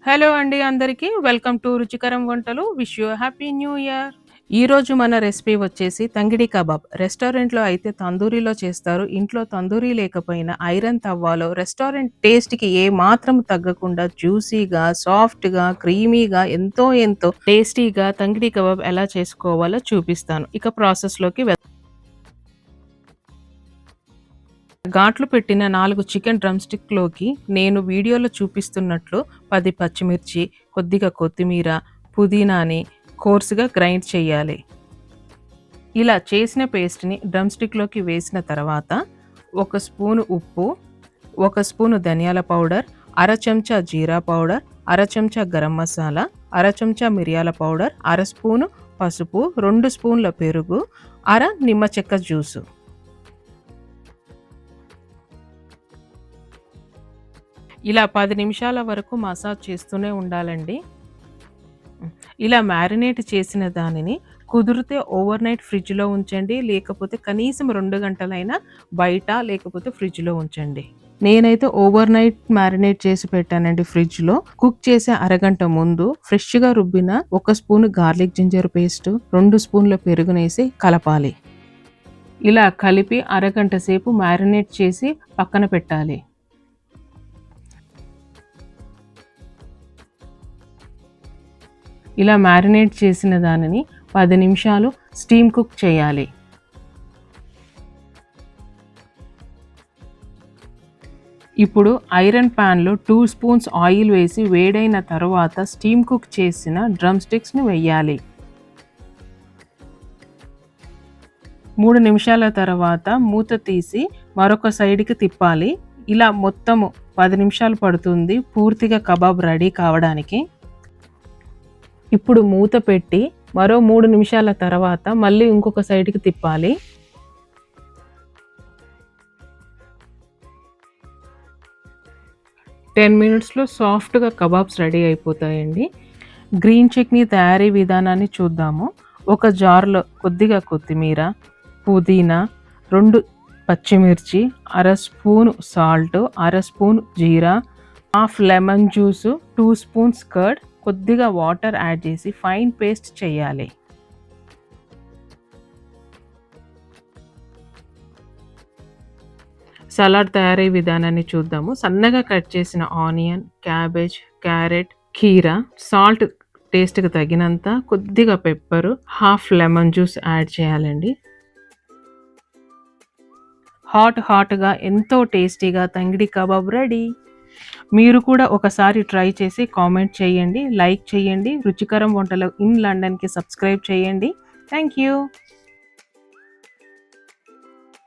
Hello అండి అందరికీ. Welcome to రుచికరం వంటలు. Wish you happy new year. ఈరోజు మన రెసిపీ వచ్చేసి తంగిడి కబాబ్. రెస్టారెంట్‌లో అయితే తందూరిలో చేస్తారు. ఇంట్లో తందూరి లేకపోయినా ఐరన్ తవ్వాలో రెస్టారెంట్ టేస్ట్‌కి ఏ మాత్రం తగ్గకుండా జ్యూసీగా, సాఫ్ట్‌గా, క్రీమీగా ఎంతో ఎంతో టేస్టీగా తంగిడి కబాబ్ ఎలా చేసుకోవాలో చూపిస్తాను. ఇక ప్రాసెస్‌లోకి ఘాట్లు పెట్టిన 4 చికెన్ డ్రమ్ స్టిక్‌లోకి నేను వీడియోలో చూపిస్తున్నట్లు 10 పచ్చిమిర్చి, కొద్దిగా కొత్తిమీర, పుదీనాని కోర్స్‌గా గ్రైండ్ చేయాలి. ఇలా చేసిన పేస్ట్‌ని డ్రమ్ స్టిక్‌లోకి వేసిన తర్వాత 1 స్పూను ఉప్పు, 1 స్పూను ధనియాల పౌడర్, అర చెంచా జీరా పౌడర్, అర చెంచా గరం మసాలా, అర చెంచా మిరియాల పౌడర్, అర స్పూను పసుపు, 2 స్పూన్ల పెరుగు, అర నిమ్మ చెక్క జ్యూసు. ఇలా 10 నిమిషాల వరకు మసాజ్ చేస్తూనే ఉండాలండి. ఇలా మ్యారినేట్ చేసిన దానిని కుదిరితే ఓవర్‌నైట్ ఫ్రిడ్జ్‌లో ఉంచండి. లేకపోతే కనీసం 2 గంటలైనా బయట లేకపోతే ఫ్రిడ్జ్‌లో ఉంచండి. నేనైతే ఓవర్‌నైట్ మ్యారినేట్ చేసి పెట్టానండి ఫ్రిడ్జ్‌లో. కుక్ చేసే అరగంట ముందు ఫ్రెష్‌గా రుబ్బిన 1 స్పూన్ గార్లిక్ జింజర్ పేస్ట్, 2 స్పూన్ల పెరుగునేసి కలపాలి. ఇలా కలిపి అరగంట సేపు మ్యారినేట్ చేసి పక్కన పెట్టాలి. ఇలా మ్యారినేట్ చేసిన దానిని 10 నిమిషాలు స్టీమ్ కుక్ చేయాలి. ఇప్పుడు ఐరన్ ప్యాన్‌లో 2 స్పూన్స్ ఆయిల్ వేసి వేడైన తర్వాత స్టీమ్ కుక్ చేసిన డ్రమ్ స్టిక్స్‌ని వెయ్యాలి. 3 నిమిషాల తర్వాత మూత తీసి మరొక సైడ్‌కి తిప్పాలి. ఇలా మొత్తము 10 నిమిషాలు పడుతుంది పూర్తిగా కబాబ్ రెడీ కావడానికి. ఇప్పుడు మూత పెట్టి మరో 3 నిమిషాల తర్వాత మళ్ళీ ఇంకొక సైడ్‌కి తిప్పాలి. టెన్ మినిట్స్‌లో సాఫ్ట్‌గా కబాబ్స్ రెడీ అయిపోతాయండి. గ్రీన్ చట్నీ తయారీ విధానాన్ని చూద్దాము. ఒక జార్‌లో కొద్దిగా కొత్తిమీర, పుదీనా, 2 పచ్చిమిర్చి, అర స్పూను సాల్ట్, అర స్పూన్ జీరా, half lemon juice, 2 spoons curd, కొద్దిగా వాటర్ యాడ్ చేసి ఫైన్ పేస్ట్ చేయాలి. సలాడ్ తయారీ విధానాన్ని చూద్దాము. సన్నగా కట్ చేసిన ఆనియన్, క్యాబేజ్, క్యారెట్, కీరా, సాల్ట్ టేస్ట్‌కి తగినంత, కొద్దిగా pepper, half lemon juice add చేయాలండి. హాట్‌గా ఎంతో టేస్టీగా తంగిడి కబాబ్ రెడీ. మీరు కూడా ఒకసారి ట్రై చేసి కామెంట్ చేయండి, లైక్ చేయండి. రుచికరం వంటలు ఇన్ లండన్‌కి సబ్స్క్రైబ్ చేయండి. Thank you.